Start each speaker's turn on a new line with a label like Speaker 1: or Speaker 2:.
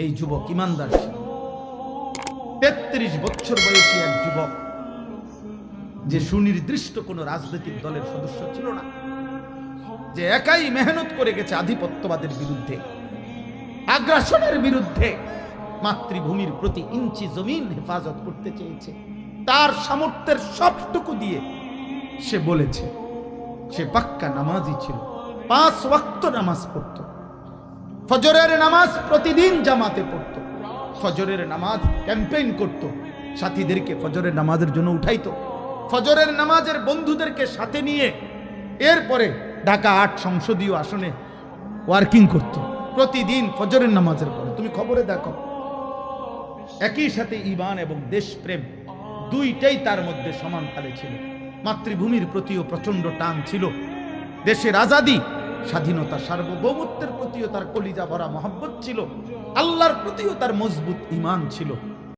Speaker 1: এই যুবক ইমানদার ছিল। 33 বছর বয়সী এক যুবক, যে সুনির্দিষ্ট কোন রাজনৈতিক দলের সদস্য ছিল না, যে একাই মেহনত করে গেছে আধিপত্যবাদের বিরুদ্ধে, আগ্রাসনের বিরুদ্ধে, মাতৃভূমির প্রতি ইঞ্চি জমিন হেফাজত করতে চেয়েছে। তার সামর্থ্যের সবটুকু দিয়ে সে বলেছে, সে পাক্কা নামাজি ছিল, 5 ওয়াক্ত নামাজ পড়ত, ফজরের নামাজ প্রতিদিন জামাতে পড়ত, ফজরের নামাজ ক্যাম্পেইন করত, সাথীদেরকে ফজরের নামাজের জন্য উঠাইতো, ফজরের নামাজের বন্ধুদেরকে সাথে নিয়ে এরপরে ঢাকা 8 সংসদীয় আসনে ওয়ার্কিং করত প্রতিদিন ফজরের নামাজের পরে। তুমি খবরে দেখো, একই সাথে ঈমান এবং দেশপ্রেম দুইটাই তার মধ্যে সমান তালে ছিল। মাতৃভূমির প্রতিও প্রচন্ড টান ছিল, দেশের আজাদি, স্বাধীনতা, সার্বভৌমত্বের প্রতিও তার কলিজা ভরা মহব্বত ছিল, আল্লাহর প্রতিও তার মজবুত ঈমান ছিল।